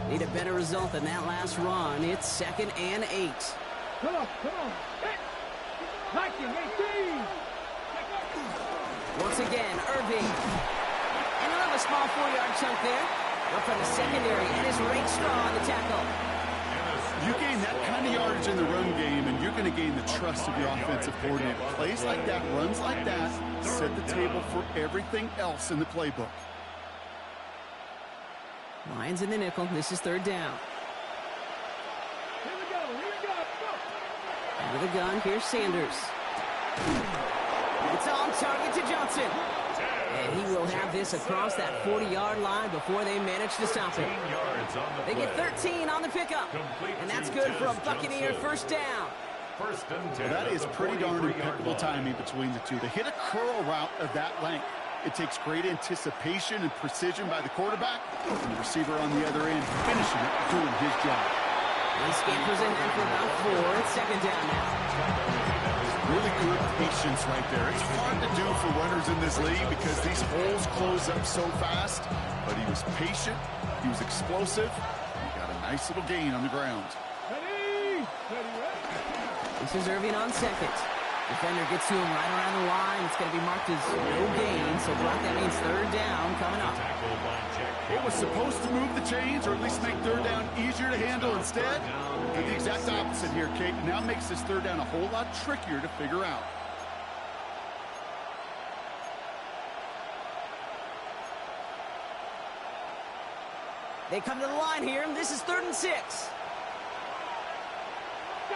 Need a better result than that last run. It's 2nd and 8. Come on. Hit. 19-18. Once again, Irving. And another small 4-yard chunk there. Up from the secondary, and is right strong on the tackle. You gain that kind of yardage in the run game, and you're going to gain the trust of your offensive coordinator. Plays like that, runs like that, set the table for everything else in the playbook. Lions in the nickel. This is 3rd down. Here we go. Under the gun, here's Sanders. It's on target to Johnson. And he will have this across that 40-yard line before they manage to stop him. They get 13 on the pickup. And that's good for a Buccaneer 1st down. Well, that is pretty darn impeccable timing between the two. They hit a curl route of that length. It takes great anticipation and precision by the quarterback, and the receiver on the other end finishing it, doing his job. He scampers ahead for about 4. It's 2nd down now. Really good patience right there. It's hard to do for runners in this league because these holes close up so fast, but he was patient, he was explosive, he got a nice little gain on the ground. Ready. This is Irving on 2nd. Defender gets to him right around the line. It's going to be marked as no gain, so block that means 3rd down coming up. It was supposed to move the chains or at least make 3rd down easier to handle instead. Did the exact opposite here, Kate. Now makes this 3rd down a whole lot trickier to figure out. They come to the line here, and this is 3rd and 6.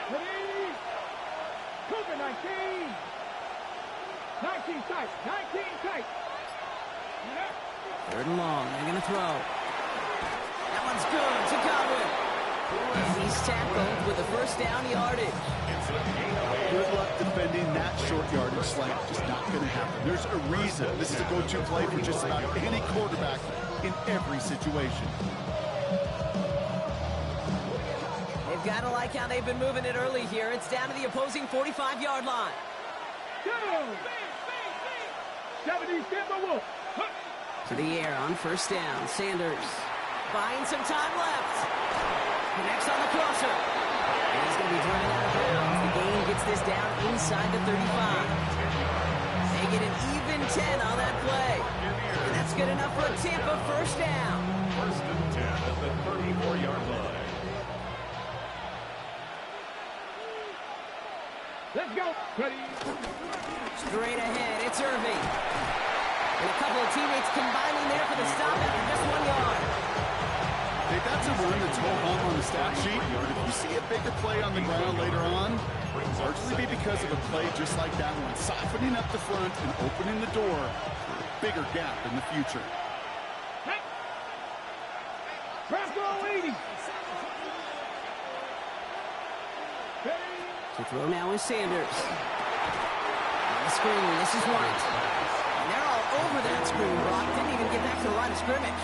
Ready. Cover 19. 19 tight. 19 tight. 3rd and long. They're going to throw. That one's good to Godwin. And he's tackled with the 1st down yardage. Good luck defending that short yardage slant. Just not going to happen. There's a reason this is a go-to play for just about any quarterback in every situation. They've got to like how they've been moving it early here. It's down to the opposing 45-yard line. Go. 70 Wolf. To the air on 1st down. Sanders buying some time left. Connects on the crosser. And he's going to be driven out of bounds. The gain gets this down inside the 35. They get an even 10 on that play. And that's good enough for a Tampa 1st down. 1st and 10 at the 34-yard line. Let's go. Ready. Straight ahead, it's Irving. And a couple of teammates combining there for the stop after just 1 yard. Hey, that's a run that's well hung on the stat sheet. But if you see a bigger play on the ground later on, it'll largely be because of a play just like that one, softening up the front and opening the door for a bigger gap in the future. Hey. Bronco 80. To throw now is Sanders. On the screen, this is White. And they're all over that screen, Brock. Didn't even get back to the line of scrimmage.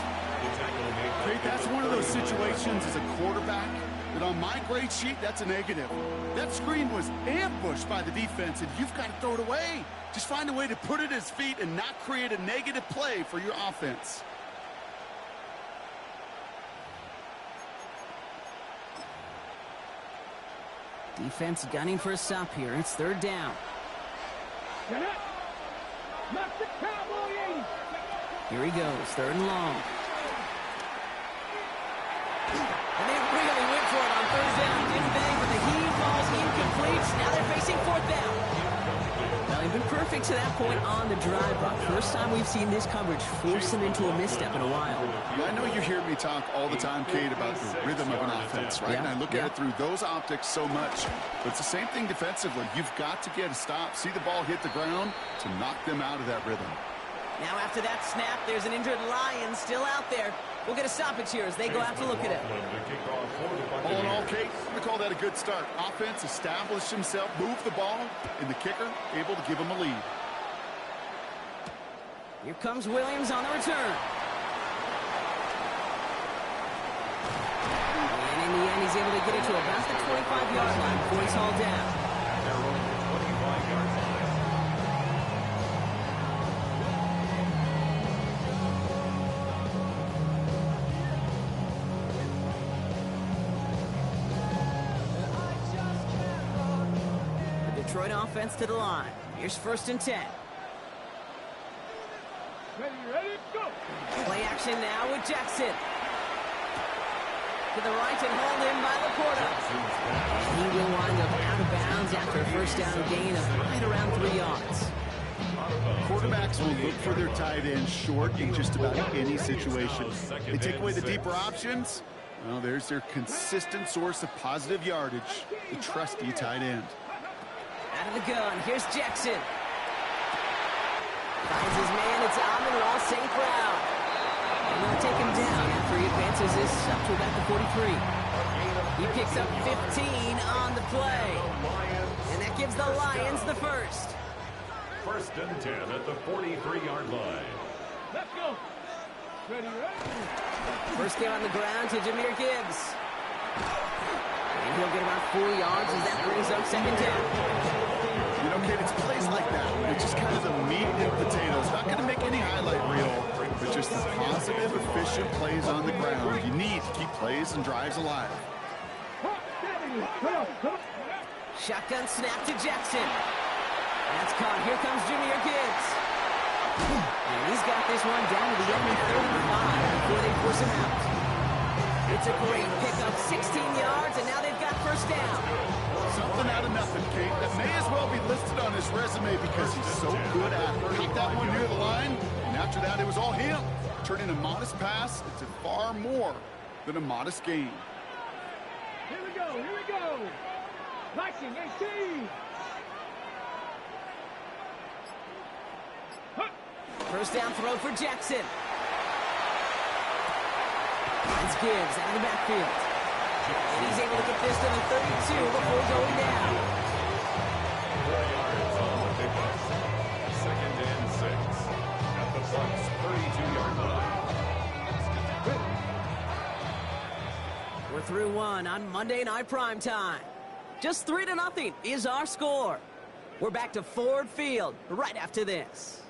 Hey, that's one of those situations as a quarterback that on my grade sheet, that's a negative. That screen was ambushed by the defense, and you've got to throw it away. Just find a way to put it at his feet and not create a negative play for your offense. Defense gunning for a stop here. It's 3rd down. Knock the Cowboy 80. Here he goes, 3rd and long. And they really went for it on 3rd down, didn't they? But the heave falls incomplete. Now they're facing 4th down. Well, they've been perfect to that point on the drive, Brock. First time we've seen this coverage force them into a misstep in a while. Yeah, I know you hear me talk all the time, Kate, about the rhythm of an offense, right? Yeah, And I look at it through those optics so much. But it's the same thing defensively. You've got to get a stop, see the ball hit the ground to knock them out of that rhythm. Now after that snap, there's an injured Lion still out there. We'll get a stoppage here as they go out to look at it. All in all, Kate, I'm going to call that a good start. Offense established himself, moved the ball, and the kicker able to give him a lead. Here comes Williams on the return. And in the end, he's able to get it to about the 25-yard line before he's hauled down. Detroit offense to the line. Here's 1st and 10. Ready, go. Play action now with Jackson. To the right and hauled in by Laporta. And he will wind up out of bounds after a 1st down gain of right around 3 yards. Quarterbacks will look for their tight end short in just about any situation. They take away the deeper options. Well, there's their consistent source of positive yardage, the trusty tight end. Out of the gun, here's Jackson. Finds his man, it's Amon-Ra St. Brown. And they'll take him down after he advances this up to about the 43. He picks up 15 on the play. And that gives the Lions the 1st. 1st and 10 at the 43-yard line. Let's go. Ready. 1st game on the ground to Jahmyr Gibbs. And he'll get about 4 yards as that brings up 2nd down. You know, kid, it's plays like that. It's just kind of the meat and potatoes. Not going to make any highlight reel, but just the positive, efficient plays on the ground. You need to keep plays and drives alive. Come on. Shotgun snap to Jackson. That's caught. Here comes Jahmyr Gibbs. And he's got this one down to the enemy 35 before they force him out. It's a great pickup, 16 yards, and now they've got 1st down. Something out of nothing, Kate. That may as well be listed on his resume because he's so good at it. Caught that one near the line, and after that, it was all him. Turning a modest pass into far more than a modest gain. Here we go. Flashing, 18. 1st down throw for Jackson. Finds Gibbs out of the backfield. And he's able to get this to the 32 before going down. 4 yards on the pickup. 2nd and 6 at the Bucs 32-yard line. We're through 1 on Monday Night Primetime. Just 3-0 is our score. We're back to Ford Field right after this.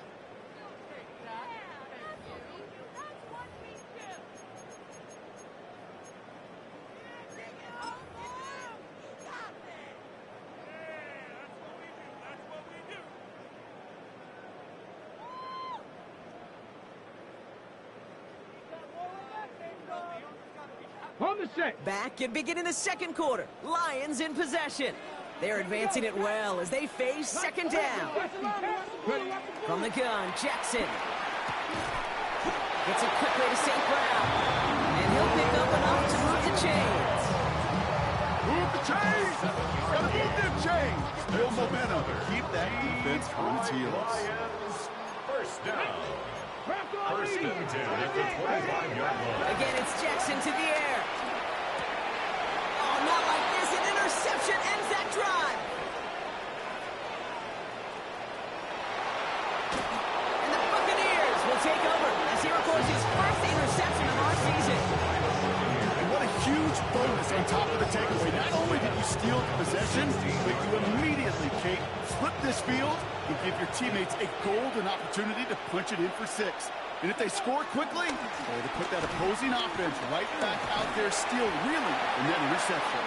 On the set. Back and beginning the 2nd quarter. Lions in possession. They're advancing it well as they face 2nd down. From the gun, Jackson. Gets it quickly to St. Brown. And he'll pick up enough to move the chains. Move the chains! Gotta move them chains! Build momentum. Keep that defense on its heels. Lions 1st down. 1st and 10 at the 25-yard line. Again, it's Jackson to the air. Oh, not like this. An interception ends that drive. And the Buccaneers will take over as he records his 1st interception of our season. And what a huge bonus on top of the takeaway. Not only did you steal the possession, but you immediately, Kate, flip this field and give your teammates a golden opportunity to punch it in for 6. And if they score quickly, well, to put that opposing offense right back out there, steal really a net interception.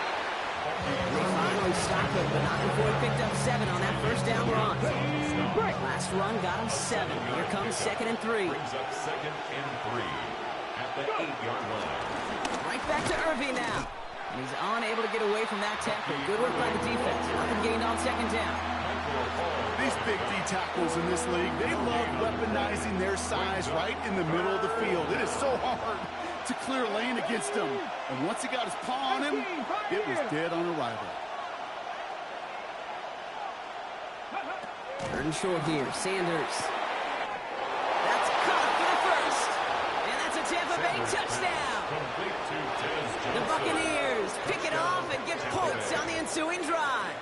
They finally stopped him, but not before he picked up 7 on that 1st down run. Last run got him 7. Here comes 2nd and 3. Brings up 2nd and 3 at the 8-yard line. Right back to Irving now. And he's unable to get away from that tackle. Good work by the defense. Nothing gained on 2nd down. These big D tackles in this league, they love weaponizing their size right in the middle of the field. It is so hard to clear a lane against him. And once he got his paw on him, it was dead on arrival. 3rd and short here. Sanders. That's caught for the 1st. And that's a Tampa Bay touchdown. Complete to Tez The Johnson. Buccaneers pick it off and get points on the ensuing drive.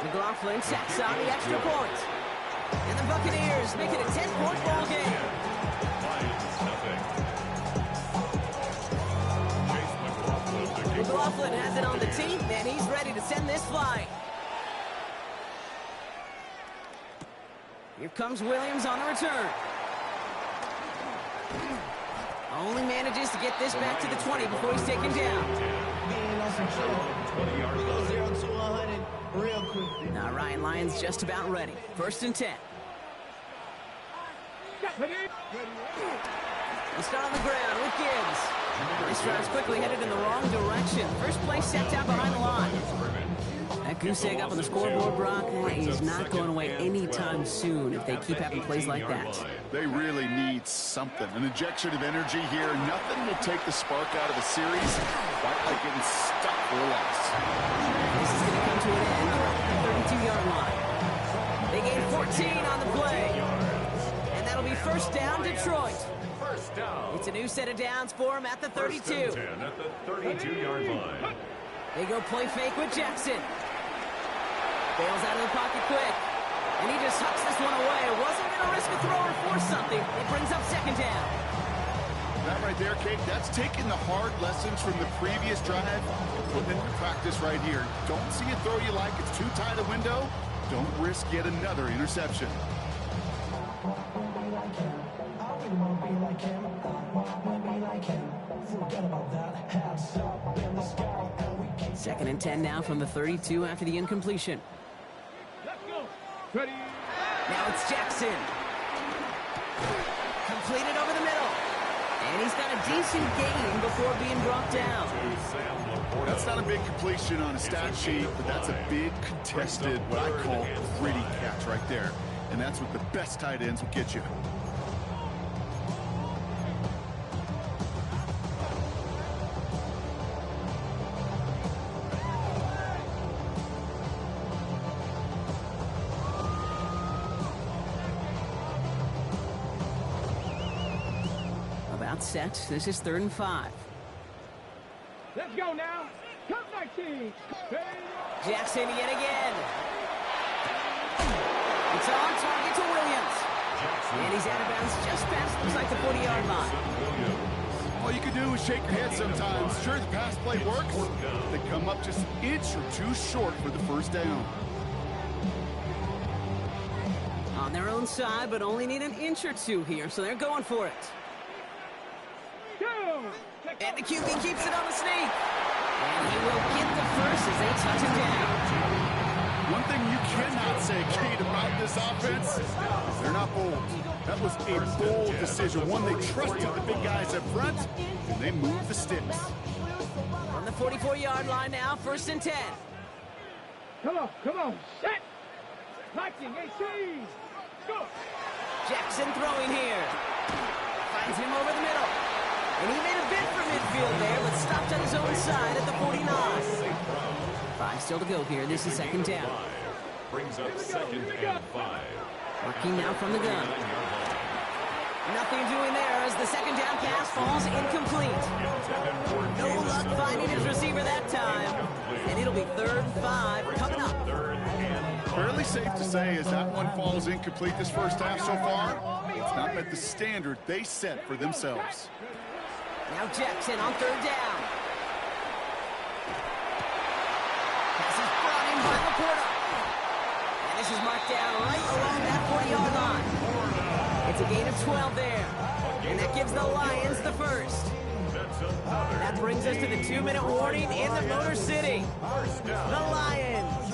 McLaughlin tacks on the extra point. And the Buccaneers make it a 10-point ball game. Lions nothing. Chase McLaughlin to kick. McLaughlin has it on the team, and he's ready to send this flight. Here comes Williams on the return. Only managed manages to get this back to the 20 before he's taken down. Now Ryan Lyons just about ready. 1st and 10. He'll start on the ground with Gibbs. This drive's quickly headed in the wrong direction. First play set down behind the line. That goose egg up on the scoreboard, Brock, is not going away anytime soon if they keep having plays like that. They really need something. An injection of energy here. Nothing will take the spark out of a series quite like getting stuck for a loss. This is going to come to an end at the 32-yard line. They gain 14 on the play. And that'll be 1st down, Detroit. First down. It's a new set of downs for him at the 32. 1st and 10 at the 32-yard line. They go play fake with Jackson. Bails out of the pocket quick. And he just hucks this one away. Wasn't going to risk a throw or force something. It brings up 2nd down. That right there, Kate, that's taking the hard lessons from the previous drive and putting it into practice right here. Don't see a throw you like. It's too tight a window. Don't risk yet another interception. 2nd and 10 now from the 32 after the incompletion. Let's go. Ready. Now it's Jackson. Completed over the middle. And he's got a decent gain before being brought down. That's not a big completion on a stat sheet, but that's a big contested, what I call gritty catch right there. And that's what the best tight ends will get you. Set. This is 3rd and 5. Let's go now. Come 19. Jackson yet again. It's on target to Williams. And he's out of bounds just past, looks like the 40-yard line. All you can do is shake your head sometimes. Sure, the pass play works. They come up just an inch or two short for the 1st down. On their own side, but only need an inch or two here, so they're going for it. And the QB keeps it on the sneak. And he will get the 1st as they touch him down. One thing you cannot say, Kate, about this offense is they're not bold. That was a bold decision. One, they trusted the big guys up front, and they moved the sticks. On the 44-yard line now, 1st and 10. Come on. Set. Lightning, AC. Go. Jackson throwing here. Finds him over the middle. And he made a bid for midfield there, but stopped on his own side at the 49. 5 still to go here. This is 2nd down. Brings up 2nd and 5. Working now from the gun. Nothing doing there as the 2nd down pass falls incomplete. No luck finding his receiver that time. And it'll be 3rd and 5 coming up. Fairly safe to say as that one falls incomplete this 1st half so far, it's not met the standard they set for themselves. Now Jackson on 3rd down. This is brought in by Laporta. And this is marked down right along that 40-yard line. It's a gain of 12 there. And that gives the Lions the 1st. That brings us to the 2-minute warning in the Motor City. The Lions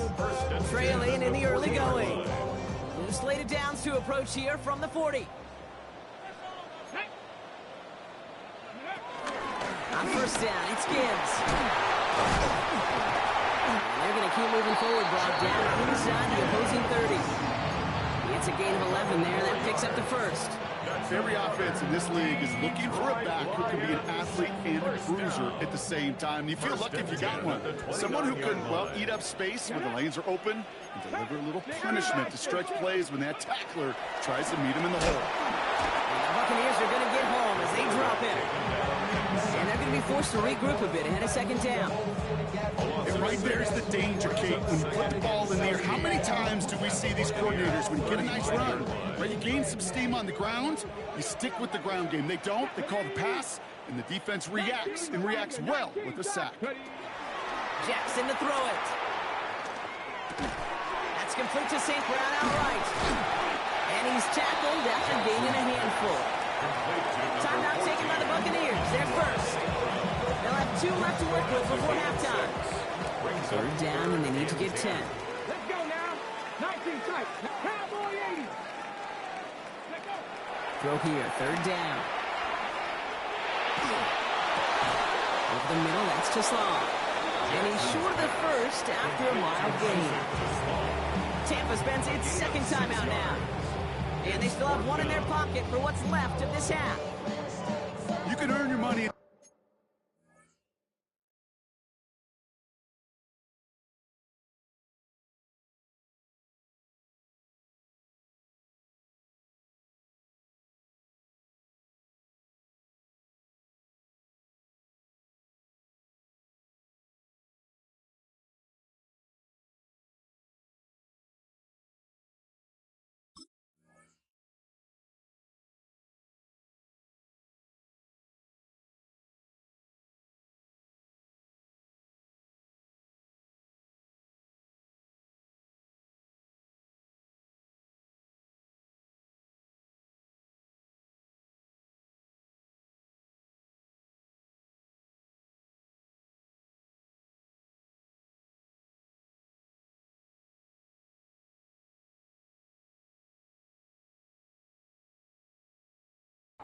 trailing in the early going. New slated downs to approach here from the 40. On 1st down, it's Gibbs. They're going to keep moving forward, brought down inside the opposing 30. It's a gain of 11 there. That picks up the 1st. Every offense in this league is looking for a back who can be an athlete and a bruiser at the same time. And you feel lucky if you got one. Someone who can, well, eat up space when the lanes are open and deliver a little punishment to stretch plays when that tackler tries to meet him in the hole. And the Buccaneers are going to get home as they drop him. And they're going to be forced to regroup a bit ahead of 2nd down. And right there's the danger, Kate. When you put the ball in the air, how many times do we see these coordinators, when you get a nice run, right, you gain some steam on the ground, you stick with the ground game. They don't, they call the pass, and the defense reacts, and reacts well with a sack. Jackson to throw it. That's complete to St. Brown outright. And he's tackled after gaining a handful. Timeout taken by the Buccaneers. They're 2 left to work with before halftime. Third down, and they need to get 10. Let's go now. 19 tight. Cowboy 80. Let's go. Throw here, third down. Over the middle, that's Tesla. And he's short of the first after a mild gain. Tampa spends its second timeout now. And they still have one in their pocket for what's left of this half. You can earn your money.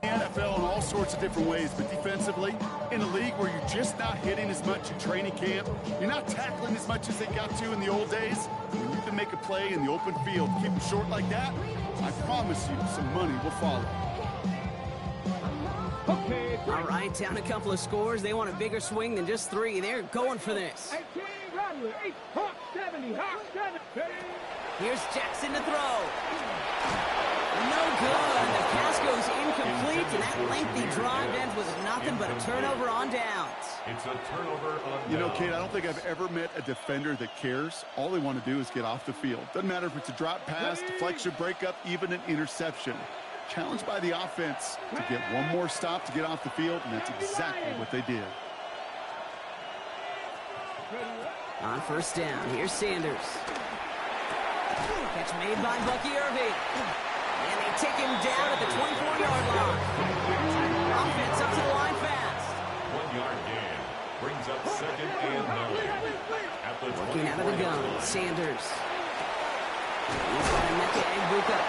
NFL in all sorts of different ways, but defensively, in a league where you're just not hitting as much in training camp, you're not tackling as much as they got to in the old days, when you can make a play in the open field, keep them short like that, I promise you some money will follow. Okay. All right, down a couple of scores. They want a bigger swing than just 3. They're going for this. 18 Rattler. 8 Hawk 70. Hawk 70. Here's Jackson to throw. No good. The pass goes incomplete, and that lengthy drive ends with nothing but a turnover on downs. It's a turnover on downs. You know, Kate, I don't think I've ever met a defender that cares. All they want to do is get off the field. Doesn't matter if it's a drop pass, deflection, breakup, even an interception. Challenged by the offense to get one more stop to get off the field, and that's exactly what they did. On first down, here's Sanders. Catch made by Bucky Irving. And they take him down at the 24-yard line. Offense up to the line fast. 1 yard gain. Brings up 2nd and 9. At the Working out of the gun, Sanders. He's got a Mecca Egbuka.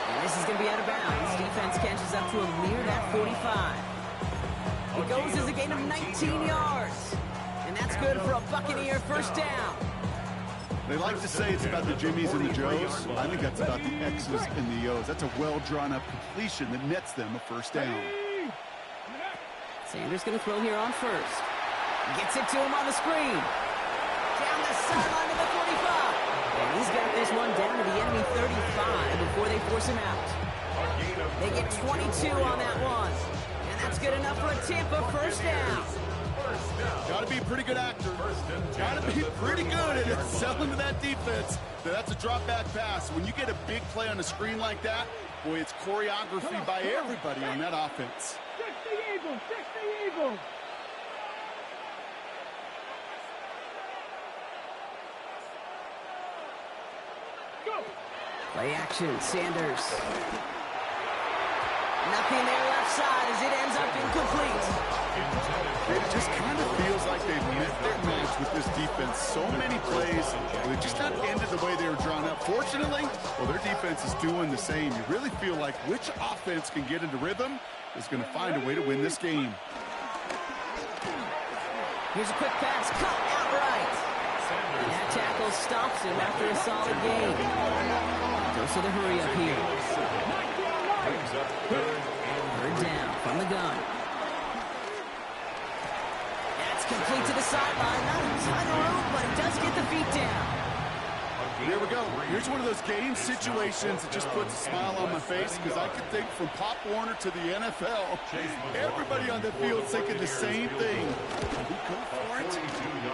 And this is going to be out of bounds. Defense catches up to him near that 45. It goes as a gain of 19 yards. And that's good for a Buccaneer first down. They like to say it's about the Jimmies and the Joes. I think that's about the X's and the O's. That's a well-drawn-up completion that nets them a first down. Sanders going to throw here on first. Gets it to him on the screen. Down the sideline to the 45. And he's got this one down to the enemy 35 before they force him out. They get 22 on that one. And that's good enough for a Tampa first down. Got to be a pretty good actor. Got to be pretty good at selling to that defense. That's a drop-back pass. When you get a big play on a screen like that, boy, it's choreography by everybody on that offense. 60 Eagles. 60 Eagles. Go. Play action, Sanders. Nothing there left side as it ends up incomplete. It just kind of feels like they've met their match with this defense. So many plays, they just not ended the way they were drawn up. Fortunately, well, their defense is doing the same. You really feel like which offense can get into rhythm is going to find a way to win this game. Here's a quick pass, cut outright. And that tackle stops him after a solid gain. Goes to the hurry up here. Third down from the gun. Complete to the sideline. Not a ton of room, but he does get the feet down. Here we go. Here's one of those game situations that just puts a smile on my face because I can think from Pop Warner to the NFL, everybody on the field thinking the same thing. Can we go for it?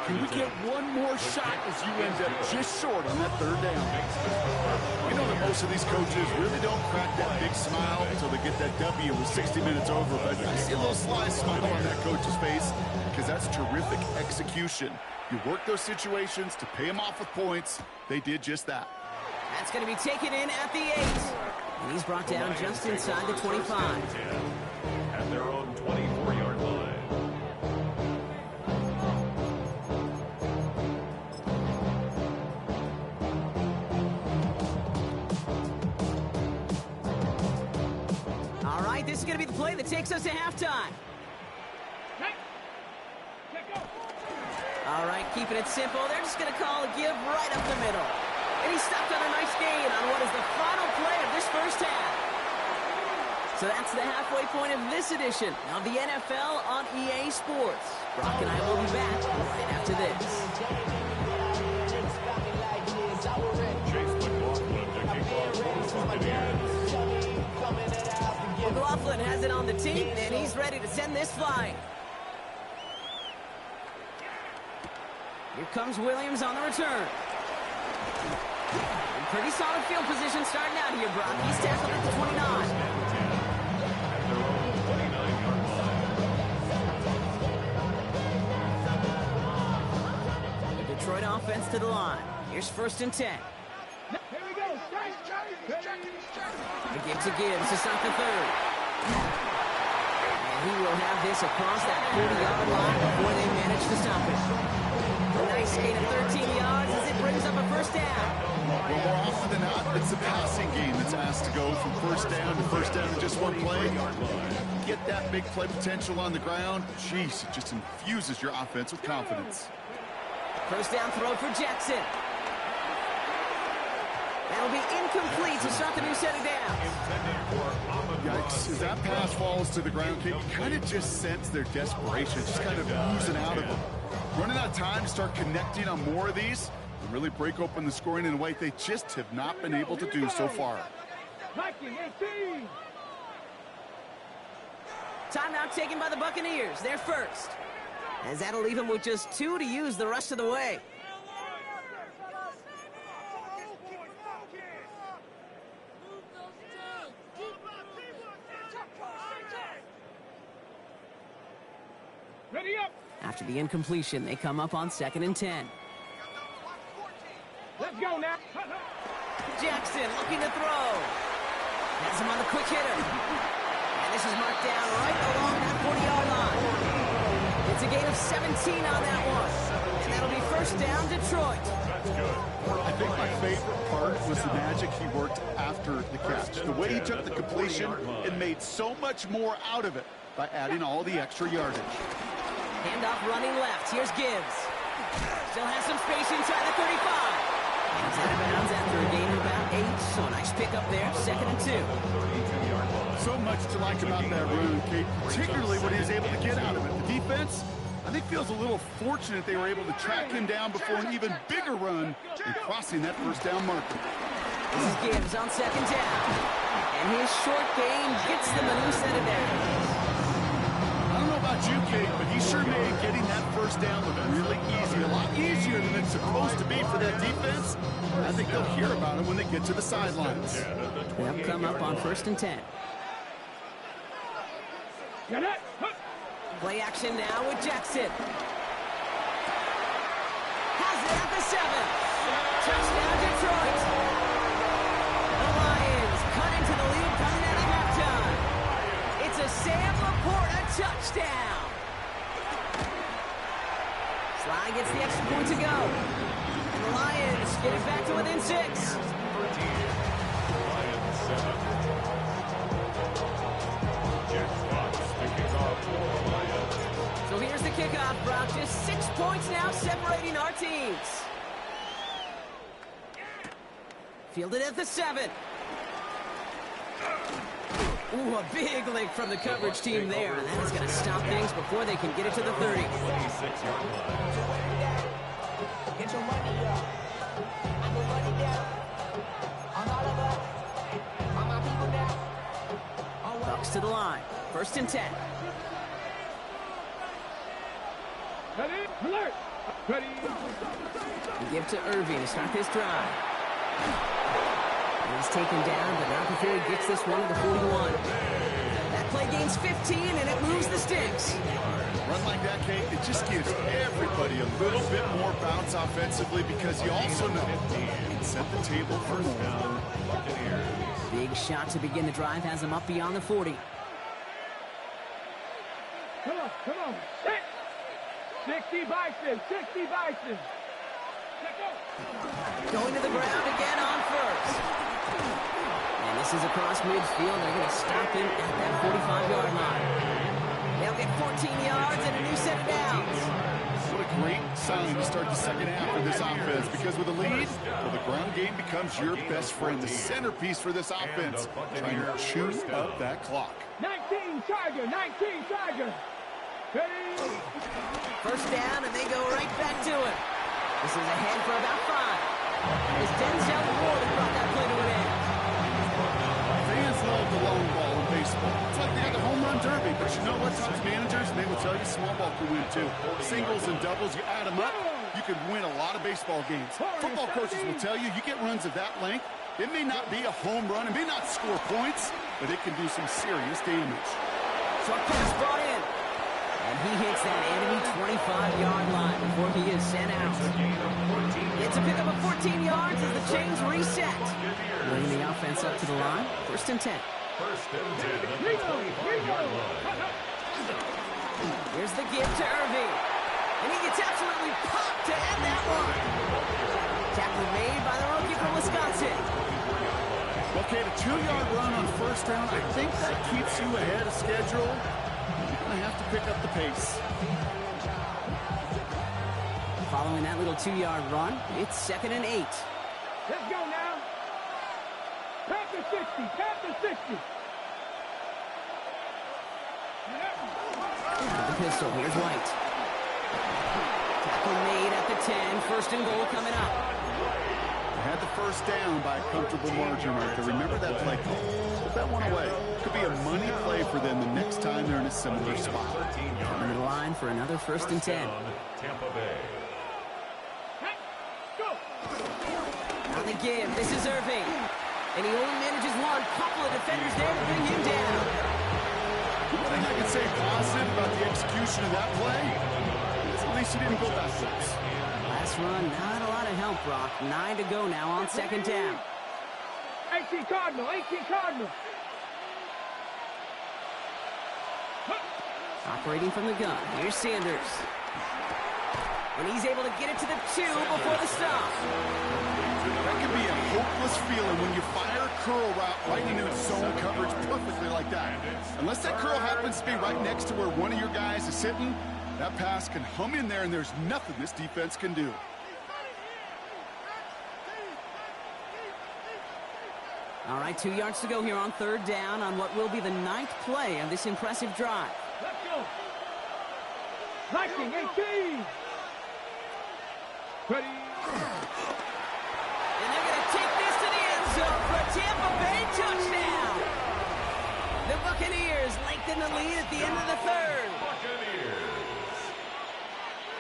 Can we get one more shot as you end up just short on that third down? We know that most of these coaches really don't crack that big smile until they get that W with 60 minutes over, but I see a little sly smile on that coach's face because that's terrific execution. You work those situations to pay them off with points. They did just that. That's going to be taken in at the 8. And he's brought down just inside the 25. At their own 24-yard line. is going to be the play that takes us to halftime. All right, keeping it simple. They're just going to call a give right up the middle. And he stopped on a nice gain on what is the final play of this first half. So that's the halfway point of this edition of the NFL on EA Sports. Brock and I will be back right after this. McLaughlin has it on the team, and he's ready to send this flying. Here comes Williams on the return. In pretty solid field position starting out here, Brock. He's tackled at the 29. The Detroit offense to the line. Here's 1st and 10. Here we go. The give to Gibbs to stop the 3rd. And he will have this across that 40-yard line before they manage to stop it. A nice gain of 13 yards as it brings up a 1st down. Well, more often than not, it's the passing game that's asked to go from 1st down to 1st down in just one play. Get that big play potential on the ground. Jeez, it just infuses your offense with confidence. 1st down throw for Jackson. That'll be incomplete to start the new set of downs. Yikes, as that pass falls to the ground, Kate, you kind of just sense their desperation, just kind of oozing out of them. Running out of time to start connecting on more of these and really break open the scoring in a way they just have not been able to do so far. Timeout taken by the Buccaneers. They're first. As that'll leave them with just 2 to use the rest of the way. Ready up. After the incompletion, they come up on 2nd and 10. Let's go now. Jackson looking to throw. Has him on the quick hitter. And this is marked down right along that 40-yard line. It's a gain of 17 on that one. And that'll be 1st down, Detroit. I think my favorite part was the magic he worked after the catch. The way he took the completion and made so much more out of it by adding all the extra yardage. Handoff running left. Here's Gibbs. Still has some space inside the 35. He's out of bounds after a gain of about 8. So a nice pickup there. 2nd and 2. So much to like about that run, Kate, particularly what he was able to get out of it. The defense, I think, feels a little fortunate they were able to track him down before an even bigger run and crossing that 1st down marker. This is Gibbs on 2nd down. And his short gain gets them a new set of downs. I don't know about you, Kate, but he sure made getting that 1st down look really easy. A lot easier than it's supposed to be for that defense. I think they'll hear about it when they get to the sidelines. They'll come up on 1st and 10. Play action now with Jackson. Has it at the 7. Touchdown, Detroit. The Lions cut into the lead coming out of halftime. It's a Sam Laporta touchdown. Sly gets the extra point to go. And the Lions get it back to within 6. So here's the kickoff, Brock. Just 6 points now separating our teams. Fielded at the 7. Ooh, a big lick from the coverage team there. And that is going to stop things before they can get it to the 30. Get your money up. I know money down. On all of us. On my people now. Bucs to the line. 1st and 10. Ready? Alert. Ready. We give to Irving to start this drive. He's taken down, but not before he gets this one to the 41. That play gains 15, and it moves the sticks. Run like that, Kate, it just gives everybody a little bit more bounce offensively because you also know it can set the table for more. Big shot to begin the drive has him up beyond the 40. Come on. 60 Bison. 60 Bison. Going to the ground again on 1st. And this is across midfield. They're going to stop him at that 45-yard line. They'll get 14 yards and a new set of downs. What a great sign to start the second half for this offense, because with a lead, well, the ground game becomes your best friend, the centerpiece for this offense, trying to chew up that clock. 19 Charger, 19 Charger. Ready? First down, and they go right back to it. This is ahead for about 5. As Denzel Ward brought that play to an end. Fans love the long ball in baseball. It's like they got the home run derby, but you know what? Sometimes managers, they will tell you small ball can win too. Singles and doubles, you add them up, you could win a lot of baseball games. Football coaches will tell you, you get runs of that length, it may not be a home run, it may not score points, but it can do some serious damage. Short pass brought in. And he hits that enemy 25-yard line before he is sent out. Gets a pickup of 14 yards as the chains reset. Bringing the offense up to the line. First and 10. First and 10 at the 25-yard line. Here's the give to Irving. And he gets absolutely popped to end that one. Tackle made by the rookie from Wisconsin. Okay, the 2-yard run on first down, I think that keeps you ahead of schedule. You're going to have to pick up the pace. Following that little 2-yard run, it's 2nd and 8. Let's go now. Past the 60, past the 60. The pistol, here's White. Tackle made at the 10, first and goal coming up. Had the first down by a comfortable margin right there. Remember that play call. Put that one away. Could be a money play for them the next time they're in a similar spot. Coming to the line for another first and 10. Tampa Bay. On the give, this is Irving. And he only manages one. Couple of defenders there to bring him down. One thing I can say positive about the execution of that play is at least he didn't go backwards. Last run, not a lot of help, Brock. 9 to go now on second down. 18 Cardinal, 18 Cardinal. Operating from the gun, here's Sanders. And he's able to get it to the 2 before the stop. That can be a hopeless feeling when you fire a curl route right into its zone coverage perfectly like that. Unless that curl happens to be right next to where one of your guys is sitting, that pass can hum in there, and there's nothing this defense can do. All right, 2 yards to go here on third down on what will be the 9th play of this impressive drive. Let's go. 19, 18. Ready. And they're going to take this to the end zone for a Tampa Bay touchdown. The Buccaneers lengthen the lead at the end of the third.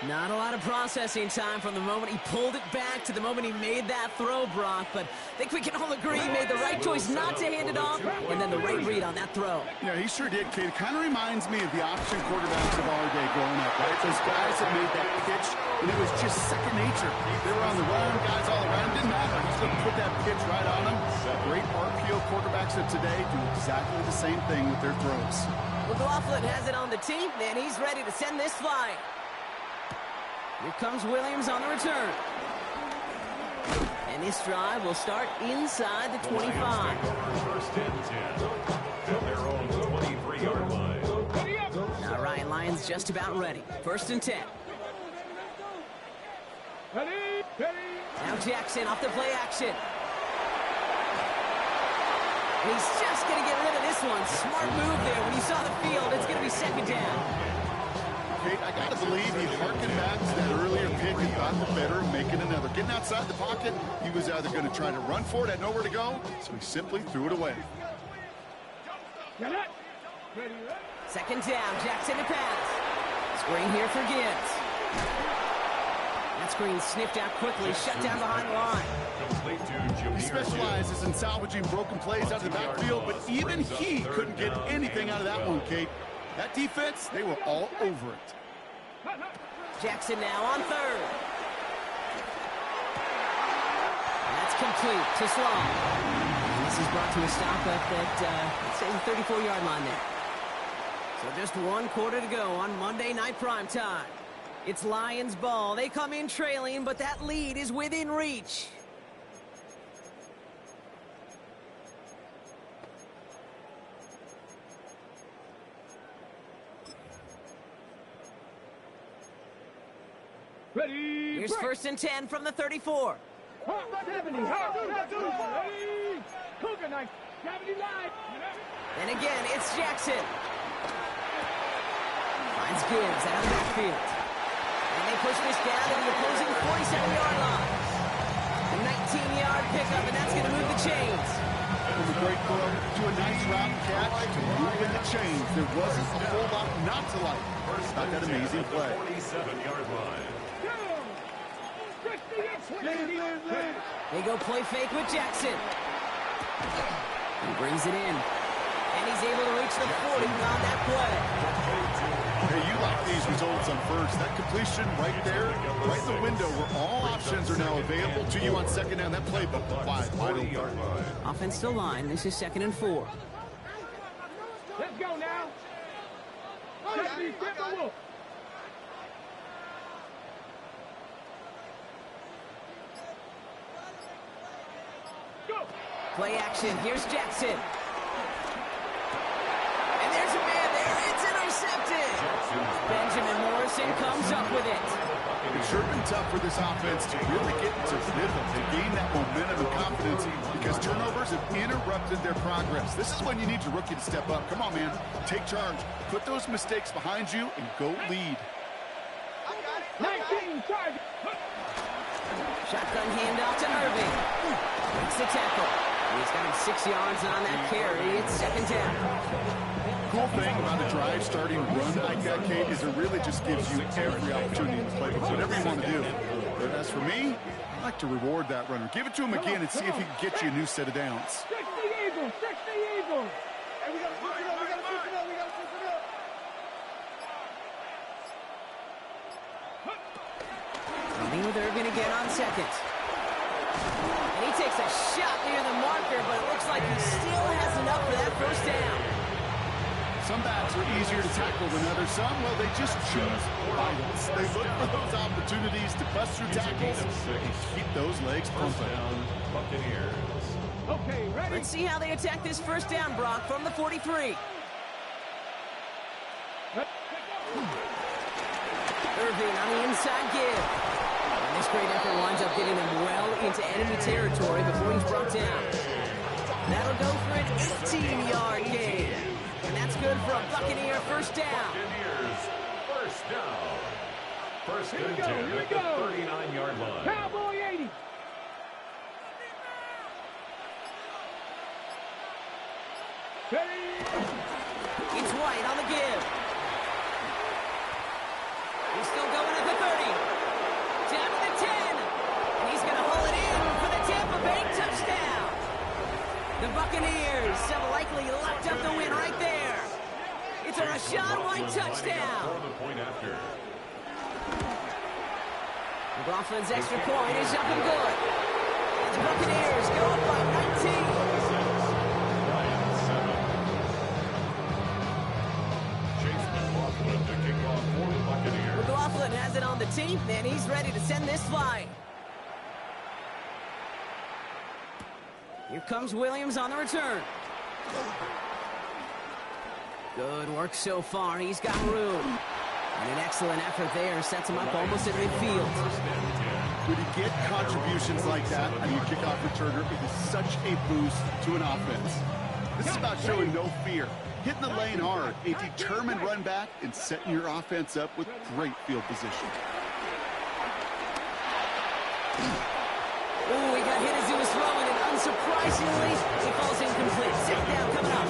Not a lot of processing time from the moment he pulled it back to the moment he made that throw, Brock. But I think we can all agree he made the right choice not to hand it off, and then the right read on that throw. Yeah, he sure did, kid. It kind of reminds me of the option quarterbacks of our day growing up, right? Those guys that made that pitch, and it was just second nature. They were on the run, guys all around. Didn't matter. He's going to put that pitch right on them. Great RPO quarterbacks of today do exactly the same thing with their throws. McLaughlin has it on the tee, and he's ready to send this flying. Here comes Williams on the return. And this drive will start inside the 25. First and 10 at their own 23-yard line. All right, Lions just about ready. First and 10. Ready, ready. Now Jackson off the play action. He's just going to get rid of this one. Smart move there. When you saw the field, it's going to be second down. I got to believe he harkened back to that earlier pick and thought the better of making another. Getting outside the pocket, he was either going to try to run for it, had nowhere to go, so he simply threw it away. Second down, Jackson to pass. Screen here for Gibbs. That screen sniffed out quickly, shut down behind the line. He specializes in salvaging broken plays out of the backfield, but even he couldn't get anything out of that one, Kate. That defense, they were all over it. Jackson now on third. And that's complete to Sloan. And this is brought to a stop at that, let's say, the 34-yard line there. So just 1 quarter to go on Monday Night Primetime. It's Lions ball. They come in trailing, but that lead is within reach. Ready. Here's break. 1st and 10 from the 34. 70. Ready. Cougar knife. 70 line. And again, it's Jackson. Finds Gibbs out of the backfield. And they push this down to the opposing 47-yard line. A 19-yard pickup, and that's going to move the chains. From a great throw to a nice route catch to moving the chains. There wasn't a whole lot not to like about that amazing play. 47-yard line. They go play fake with Jackson. He brings it in. And he's able to reach the 40 on that play. Hey, you like these results on first. That completion right there, right in the window where all options are now available to you on second down. That playbook wide open. Offense to line. This is 2nd and 4. Let's go now. Go. Play action. Here's Jackson. And there's a man there. It's intercepted. Benjamin Morrison comes up with it. It's sure been tough for this offense to really get into rhythm, to gain that momentum and confidence because turnovers have interrupted their progress. This is when you need your rookie to step up. Come on, man. Take charge. Put those mistakes behind you and go lead. 19 target. Shotgun handoff to Irving. Makes the tackle. And he's got him 6 yards on that carry. It's 2nd down. Cool thing about a drive starting run like that, Kate, is it really just gives you every opportunity to play whatever you want to do. But as for me, I like to reward that runner. Give it to him again and see if he can get you a new set of downs. 60 Eagles. 60 Eagles. Hey, we got to switch it up. We got to switch it up. We got to switch it up. Running with Irving again on 2nd. And he takes a shot near the marker, but it looks like he still has enough for that 1st down. Some backs are easier to tackle than others. Some, well, they just choose violence. They look for those opportunities to bust through tackles and keep those legs pumping. Buccaneers. Okay, ready. Let's see how they attack this 1st down, Brock, from the 43. Irving on the inside give. And this great effort winds up getting them well into enemy territory before he's brought down. That'll go for an 18-yard gain. And that's good for a Buccaneer 1st down. Buccaneers, 1st down. 1st and 10 Here we at the go. 39-yard line. Cowboy 80. Ready. It's White on the give. He's still going at the 30. Down to the 10. And he's going to haul it in for the Tampa Bay touchdown. The Buccaneers have likely locked up the win right there. It's a Rashawn White touchdown. For the point after. McLaughlin's extra point is up and good. And the Buccaneers go up by 19. McLaughlin has it on the team, and he's ready to send this flying. Here comes Williams on the return. Good work so far. He's got room. And an excellent effort there sets him up almost at midfield. When you get contributions like that on your kickoff returner, it is such a boost to an offense. This is about showing no fear, hitting the lane hard, a determined run back, and setting your offense up with great field position. Ooh, he got hit as he was throwing, and unsurprisingly, he falls incomplete. 2nd down coming up.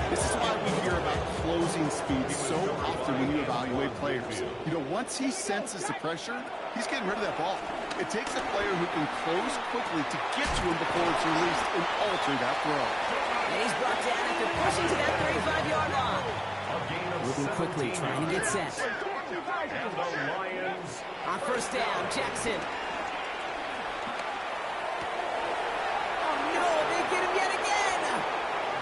This is why we hear about closing speed so often when you evaluate players. You know, once he senses the pressure, he's getting rid of that ball. It takes a player who can close quickly to get to him before it's released and alter that throw. And he's brought down after pushing to that 35-yard line. Moving quickly, trying to get set. And the Lions. On 1st down, Jackson. Oh, no, they get him yet again.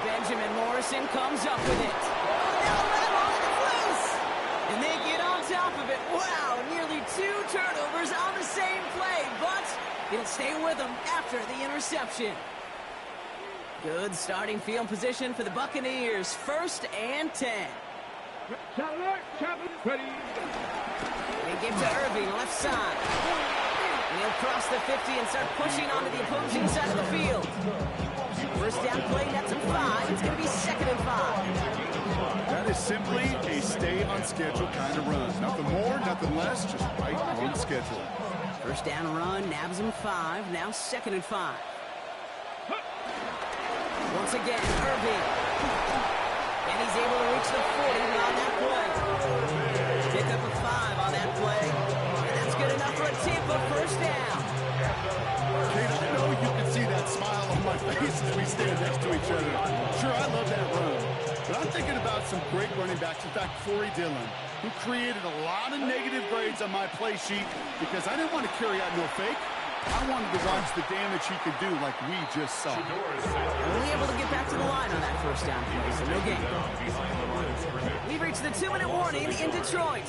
Benjamin Morrison comes up with it. Oh, no, that ball is loose. And they get on top of it. Wow, nearly 2 turnovers on the same play, but it'll stay with them after the interception. Good starting field position for the Buccaneers. 1st and 10. Ready. They give to Irving, left side. And he'll cross the 50 and start pushing onto the opposing side of the field. First down play, that's a 5. It's going to be 2nd and 5. That is simply a stay on schedule kind of run. Nothing more, nothing less, just right on schedule. First down run, nabs him 5. Now 2nd and 5. Once again, Irving. And he's able to reach the 40 on that play. Pick up a 5 on that play. And that's good enough for a Tampa first down. Kate, I know you can see that smile on my face as we stand next to each other. Sure, I love that run. But I'm thinking about some great running backs. In fact, Corey Dillon, who created a lot of negative grades on my play sheet because I didn't want to carry out no fake. I wanted to watch the damage he could do like we just saw. Only able to get back to the line on that first down play, so no gain. We've reached the 2-minute warning in Detroit.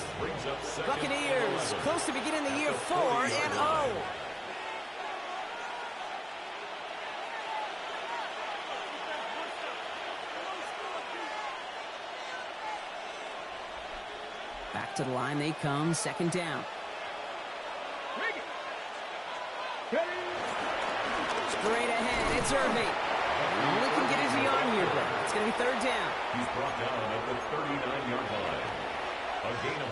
Buccaneers close to beginning the year 4-0. Back to the line they come, 2nd down. Straight ahead, it's Irving. Only can get his arm here, but it's going to be 3rd down. He's brought down at the 39-yard line. A gain of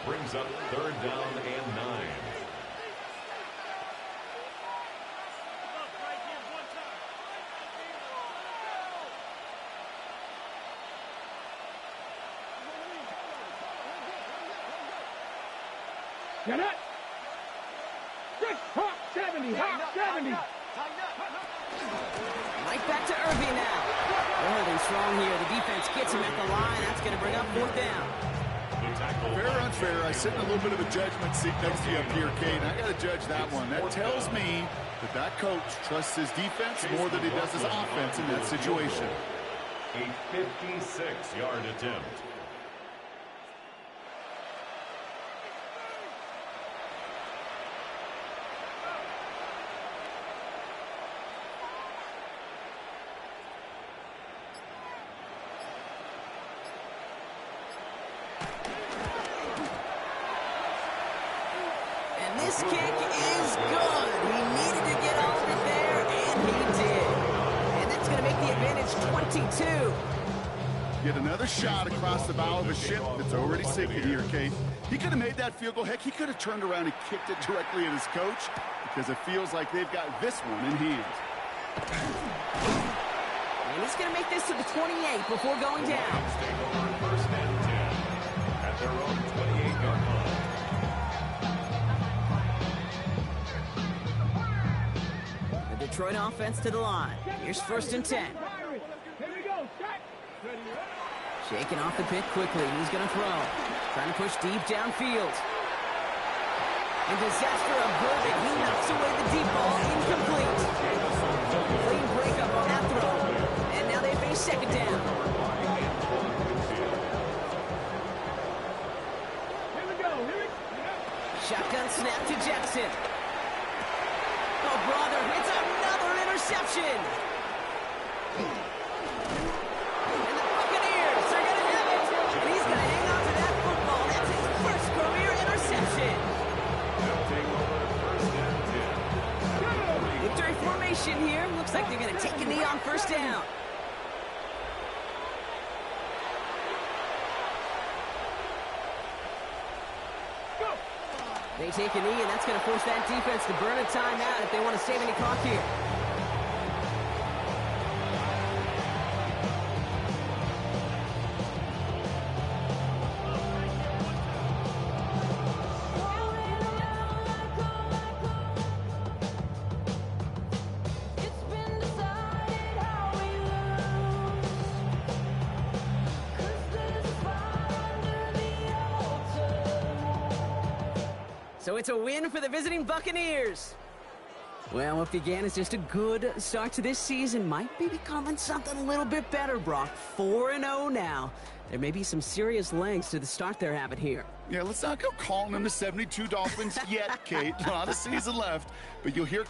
1 brings up 3rd down and 9. Get it! Hot 70! Hot 70! Right back to Irving now. They're holding strong here. The defense gets him at the line. That's going to bring up 4th down. Fair or unfair, I sit in a little bit of a judgment seat next to you up here, Kate. I got to judge that one. That tells me that coach trusts his defense more than he does his offense in that situation. A 56-yard attempt. This kick is good. He needed to get all of it there, and he did. And that's going to make the advantage 22. Get another shot across the bow of a ship that's already sinking here, Kate. He could have made that field goal. Heck, he could have turned around and kicked it directly at his coach because it feels like they've got this one in hand. And he's going to make this to the 28 before going down. Take over 1st and 10 at their own 28-yard line. Detroit offense to the line. Here's 1st and 10. Shaking off the pick quickly. He's going to throw. Trying to push deep downfield. And disaster averted. He knocks away the deep ball. Incomplete. Clean breakup on that throw. And now they face 2nd down. Shotgun snap to Jackson. Oh, brother, it's another interception. And the Buccaneers are going to have it. And he's going to hang on to that football. That's his first career interception. They'll take over 1st and 10. Victory formation here. Looks like they're going to take a knee on 1st down. They take a knee, and that's going to force that defense to burn a timeout if they want to save any clock here. So it's a win for the visiting Buccaneers. Well, what began as just a good start to this season might be becoming something a little bit better, Brock. 4-0 now. There may be some serious legs to the start they're having here. Yeah, let's not go calling them the 72 Dolphins yet, Kate. A lot of season left, but you'll hear